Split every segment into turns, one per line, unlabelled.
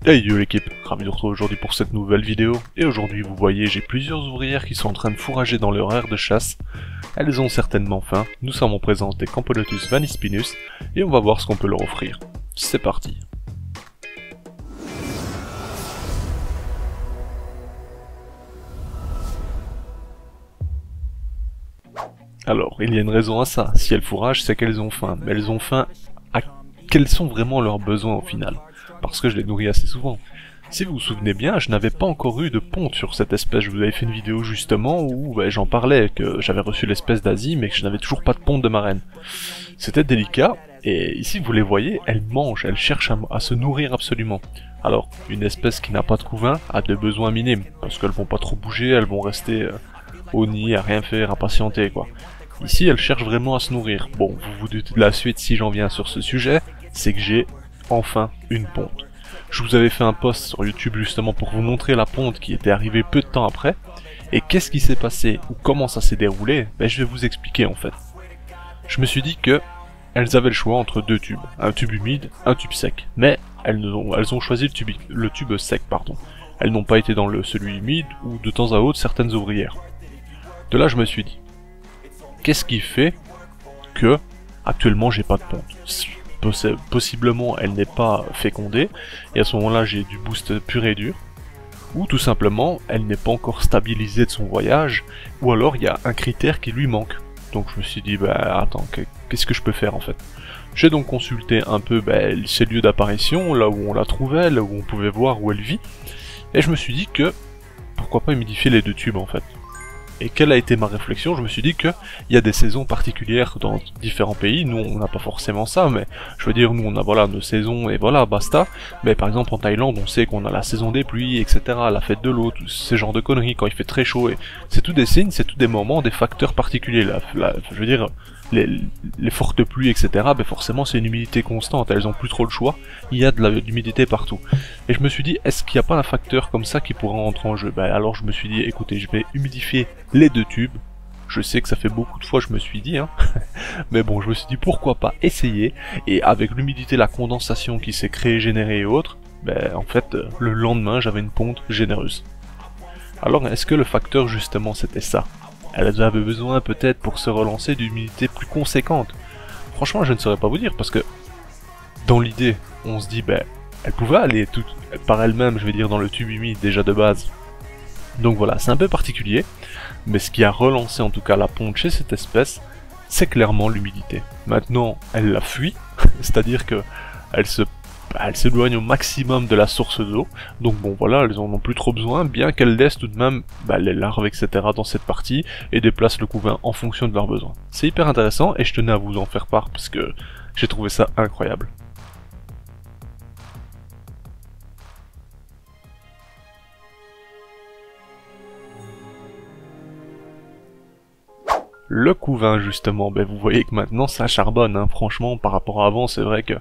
Hey yo l'équipe, ravi de vous retrouver aujourd'hui pour cette nouvelle vidéo, et aujourd'hui vous voyez j'ai plusieurs ouvrières qui sont en train de fourrager dans leur aire de chasse. Elles ont certainement faim, nous sommes en présence des Camponotus vanispinus, et on va voir ce qu'on peut leur offrir. C'est parti. Alors, il y a une raison à ça, si elles fourragent c'est qu'elles ont faim, mais elles ont faim à quels sont vraiment leurs besoins au final, parce que je les nourris assez souvent. Si vous vous souvenez bien, je n'avais pas encore eu de ponte sur cette espèce, je vous avais fait une vidéo justement où j'en parlais, que j'avais reçu l'espèce d'Asie mais que je n'avais toujours pas de ponte de marraine. C'était délicat, et ici vous les voyez, elles mangent, elles cherchent à se nourrir absolument. Alors, une espèce qui n'a pas de couvain a des besoins minimes, parce qu'elles vont pas trop bouger, elles vont rester au nid, à rien faire, à patienter quoi. Ici, elles cherchent vraiment à se nourrir. Bon, vous vous doutez de la suite si j'en viens sur ce sujet, c'est que j'ai enfin une ponte. Je vous avais fait un post sur YouTube justement pour vous montrer la ponte qui était arrivée peu de temps après. Et qu'est-ce qui s'est passé ou comment ça s'est déroulé, je vais vous expliquer en fait. Je me suis dit que elles avaient le choix entre deux tubes, un tube humide, un tube sec. Mais elles ont choisi le tube sec, pardon. Elles n'ont pas été dans celui humide ou de temps à autre certaines ouvrières. De là je me suis dit, qu'est-ce qui fait que actuellement j'ai pas de ponte? Possiblement elle n'est pas fécondée, et à ce moment-là j'ai du boost pur et dur, ou tout simplement elle n'est pas encore stabilisée de son voyage, ou alors il y a un critère qui lui manque. Donc je me suis dit, attends, qu'est-ce que je peux faire en fait? J'ai donc consulté un peu ses lieux d'apparition, là où on la trouvait, là où on pouvait voir où elle vit, et je me suis dit que, pourquoi pas humidifier les deux tubes en fait. Et quelle a été ma réflexion? Je me suis dit qu'il y a des saisons particulières dans différents pays. Nous, on n'a pas forcément ça, mais je veux dire, nous, on a voilà nos saisons et voilà, basta. Mais par exemple, en Thaïlande, on sait qu'on a la saison des pluies, etc., la fête de l'eau, tous ces genres de conneries quand il fait très chaud. Et c'est tout des signes, c'est tout des moments, des facteurs particuliers. Je veux dire, les fortes pluies, etc., forcément, c'est une humidité constante. Elles ont plus trop le choix. Il y a de l'humidité partout. Et je me suis dit, est-ce qu'il n'y a pas un facteur comme ça qui pourrait rentrer en jeu? Alors je me suis dit, écoutez, je vais humidifier les deux tubes. Je sais que ça fait beaucoup de fois, je me suis dit, hein. Mais bon, je me suis dit, pourquoi pas essayer. Et avec l'humidité, la condensation qui s'est créée, générée et autres, en fait, le lendemain, j'avais une ponte généreuse. Alors, est-ce que le facteur, justement, c'était ça? Elles avaient besoin, peut-être, pour se relancer, d'humidité plus conséquente. Franchement, je ne saurais pas vous dire, parce que, dans l'idée, on se dit, elles pouvaient aller toutes par elles-mêmes, je vais dire, dans le tube humide, déjà de base. Donc voilà, c'est un peu particulier, mais ce qui a relancé en tout cas la ponte chez cette espèce, c'est clairement l'humidité. Maintenant, elle la fuit, c'est-à-dire que elle s'éloigne au maximum de la source d'eau, donc bon voilà, elles en ont plus trop besoin, bien qu'elles laissent tout de même les larves, etc. dans cette partie, et déplacent le couvain en fonction de leurs besoins. C'est hyper intéressant, et je tenais à vous en faire part, parce que j'ai trouvé ça incroyable. Le couvain justement, vous voyez que maintenant ça charbonne, hein. Franchement par rapport à avant, c'est vrai que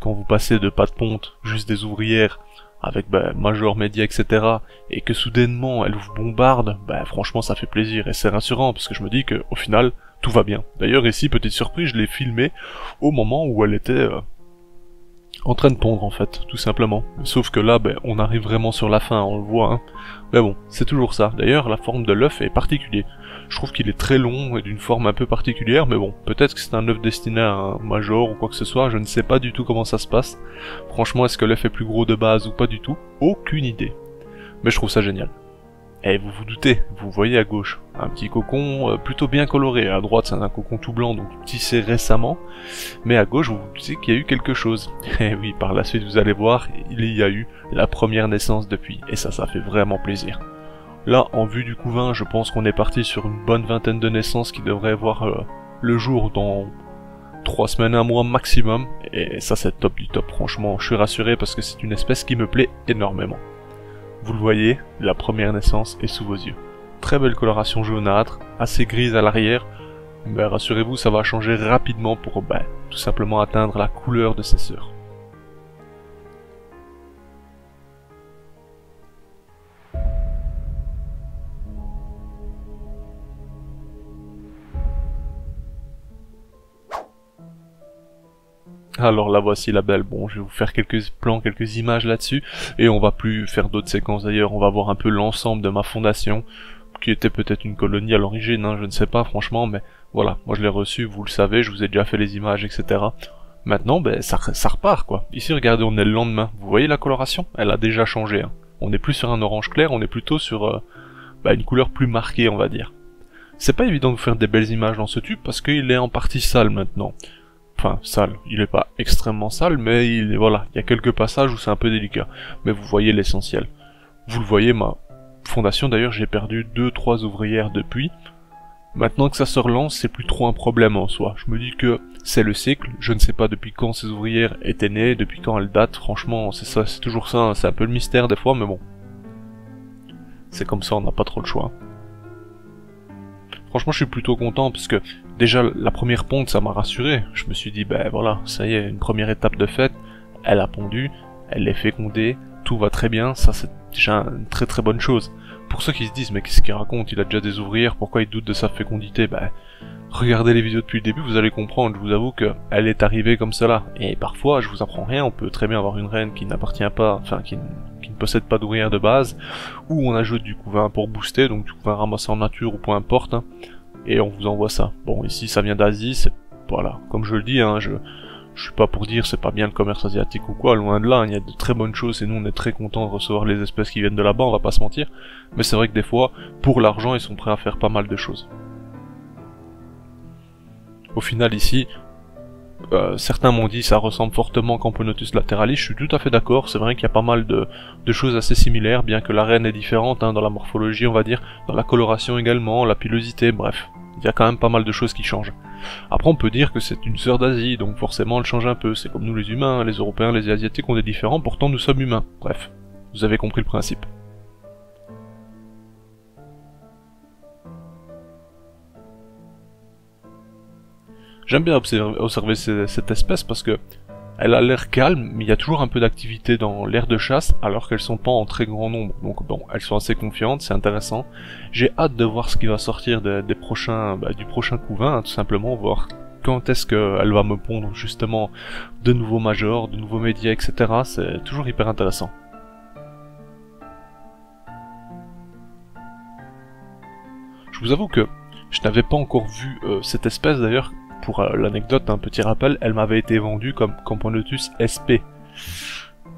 quand vous passez de pas de ponte, juste des ouvrières, avec major, média, etc., et que soudainement elles vous bombardent, franchement ça fait plaisir, et c'est rassurant, parce que je me dis que au final, tout va bien. D'ailleurs ici, petite surprise, je l'ai filmé au moment où elle était en train de pondre en fait, tout simplement. Sauf que là, on arrive vraiment sur la fin, on le voit, hein. Mais bon, c'est toujours ça. D'ailleurs, la forme de l'œuf est particulière. Je trouve qu'il est très long et d'une forme un peu particulière, mais bon, peut-être que c'est un œuf destiné à un major ou quoi que ce soit, je ne sais pas du tout comment ça se passe. Franchement, est-ce que l'œuf est plus gros de base ou pas du tout? Aucune idée. Mais je trouve ça génial. Et vous vous doutez, vous voyez à gauche, un petit cocon plutôt bien coloré. À droite, c'est un cocon tout blanc, donc tissé récemment. Mais à gauche, vous vous doutez qu'il y a eu quelque chose. Et oui, par la suite, vous allez voir, il y a eu la première naissance depuis. Et ça fait vraiment plaisir. Là, en vue du couvain, je pense qu'on est parti sur une bonne vingtaine de naissances qui devraient voir le jour dans 3 semaines, 1 mois maximum. Et ça, c'est top du top. Franchement, je suis rassuré parce que c'est une espèce qui me plaît énormément. Vous le voyez, la première naissance est sous vos yeux. Très belle coloration jaunâtre, assez grise à l'arrière, mais rassurez-vous, ça va changer rapidement pour tout simplement atteindre la couleur de ses sœurs. Alors la voici la belle. Bon, je vais vous faire quelques plans, quelques images là-dessus, et on va plus faire d'autres séquences d'ailleurs. On va voir un peu l'ensemble de ma fondation, qui était peut-être une colonie à l'origine, hein, je ne sais pas franchement, mais voilà, moi je l'ai reçu, vous le savez, je vous ai déjà fait les images, etc. Maintenant, ben ça repart quoi. Ici, regardez, on est le lendemain. Vous voyez la coloration? Elle a déjà changé. Hein. On n'est plus sur un orange clair, on est plutôt sur une couleur plus marquée, on va dire. C'est pas évident de vous faire des belles images dans ce tube parce qu'il est en partie sale maintenant. Enfin, sale. Il est pas extrêmement sale, mais il y a quelques passages où c'est un peu délicat. Mais vous voyez l'essentiel. Vous le voyez, ma fondation d'ailleurs, j'ai perdu 2-3 ouvrières depuis. Maintenant que ça se relance, c'est plus trop un problème en soi. Je me dis que c'est le cycle, je ne sais pas depuis quand ces ouvrières étaient nées, depuis quand elles datent, franchement, c'est ça, c'est toujours ça, hein. C'est un peu le mystère des fois, mais bon. C'est comme ça, on n'a pas trop le choix. Franchement, je suis plutôt content parce que déjà la première ponte, ça m'a rassuré. Je me suis dit, ben voilà, ça y est, une première étape de fait. Elle a pondu, elle est fécondée, tout va très bien. Ça, c'est déjà une très très bonne chose. Pour ceux qui se disent, mais qu'est-ce qu'il raconte? Il a déjà des ouvrières, pourquoi il doute de sa fécondité? Ben, regardez les vidéos depuis le début, vous allez comprendre. Je vous avoue que elle est arrivée comme cela. Et parfois, je vous apprends rien, on peut très bien avoir une reine qui n'appartient pas, enfin qui ne possède pas d'ouvrière de base, ou on ajoute du couvain pour booster, donc du couvain ramassé en nature ou peu importe, hein, et on vous envoie ça. Bon, ici ça vient d'Asie, c'est voilà, comme je le dis, hein, je suis pas pour dire c'est pas bien le commerce asiatique ou quoi, loin de là, il y a de très bonnes choses et nous on est très contents de recevoir les espèces qui viennent de là-bas, on va pas se mentir, mais c'est vrai que des fois, pour l'argent, ils sont prêts à faire pas mal de choses. Au final ici, certains m'ont dit ça ressemble fortement à Camponotus lateralis, je suis tout à fait d'accord, c'est vrai qu'il y a pas mal de choses assez similaires, bien que la reine est différente hein, dans la morphologie on va dire, dans la coloration également, la pilosité, bref, il y a quand même pas mal de choses qui changent. Après on peut dire que c'est une sœur d'Asie, donc forcément elle change un peu, c'est comme nous les humains, les Européens, les Asiatiques, on est différents, pourtant nous sommes humains, bref, vous avez compris le principe. J'aime bien observer cette espèce parce que elle a l'air calme, mais il y a toujours un peu d'activité dans l'air de chasse, alors qu'elles sont pas en très grand nombre. Donc bon, elles sont assez confiantes, c'est intéressant. J'ai hâte de voir ce qui va sortir du prochain couvain, hein, tout simplement, voir quand est-ce qu'elle va me pondre justement de nouveaux majors, de nouveaux médias, etc. C'est toujours hyper intéressant. Je vous avoue que je n'avais pas encore vu cette espèce d'ailleurs. Pour l'anecdote, un petit rappel, elle m'avait été vendue comme Camponotus sp.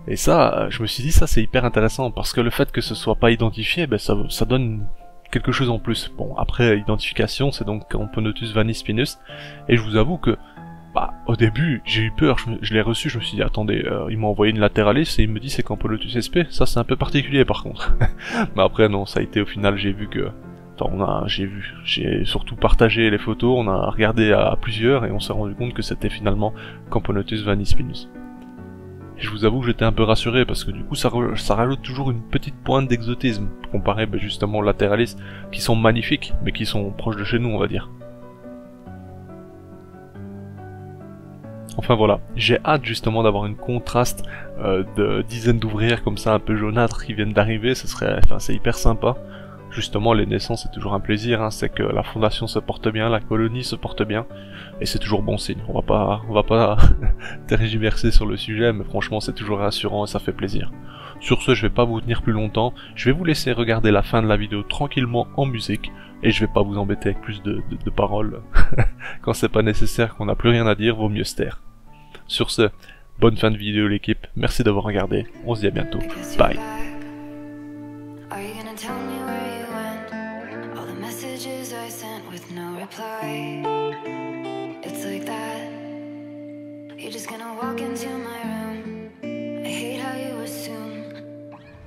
Et ça, je me suis dit, ça c'est hyper intéressant, parce que le fait que ce soit pas identifié, ben ça donne quelque chose en plus. Bon, après, identification, c'est donc Camponotus vanispinus, et je vous avoue que, au début, j'ai eu peur, je l'ai reçu, je me suis dit, attendez, il m'a envoyé une lateralis, et il me dit c'est Camponotus sp, ça c'est un peu particulier par contre. Mais après, non, ça a été, au final, j'ai vu que j'ai surtout partagé les photos, on a regardé à plusieurs et on s'est rendu compte que c'était finalement Camponotus vanispinus. Et je vous avoue que j'étais un peu rassuré parce que du coup ça rajoute toujours une petite pointe d'exotisme comparé justement aux lateralis qui sont magnifiques mais qui sont proches de chez nous on va dire. Enfin voilà, j'ai hâte justement d'avoir une contraste de dizaines d'ouvrières comme ça un peu jaunâtres qui viennent d'arriver, c'est hyper sympa. Justement, les naissances, c'est toujours un plaisir, hein, c'est que la fondation se porte bien, la colonie se porte bien, et c'est toujours bon signe. On va pas tergiverser sur le sujet, mais franchement, c'est toujours rassurant et ça fait plaisir. Sur ce, je vais pas vous tenir plus longtemps, je vais vous laisser regarder la fin de la vidéo tranquillement en musique, et je vais pas vous embêter avec plus de paroles. Quand c'est pas nécessaire, qu'on n'a plus rien à dire, vaut mieux se taire. Sur ce, bonne fin de vidéo l'équipe, merci d'avoir regardé, on se dit à bientôt, bye.
It's like that. You're just gonna walk into my room. I hate how you assume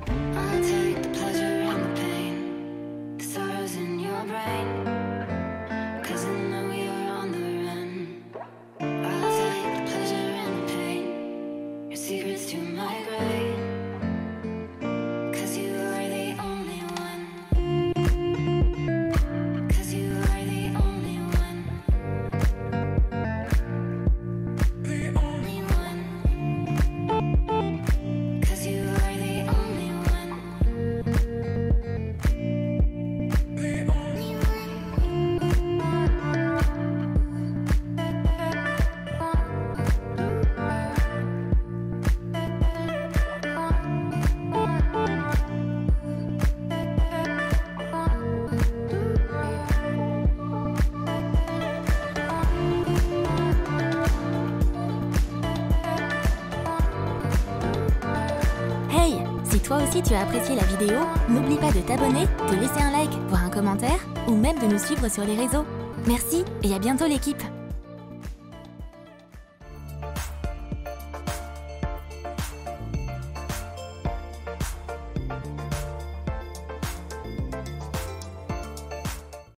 I'll take the pleasure and the pain, the sorrows in your brain, 'cause I know you're on the run. I'll take the pleasure and the pain, your secrets to my grave, 'cause you are the only one. 'Cause you are the only one. The only one.
toi aussi tu as apprécié la vidéo, n'oublie pas de t'abonner, de laisser un like, voire un commentaire, ou même de nous suivre sur les réseaux. Merci et à bientôt l'équipe!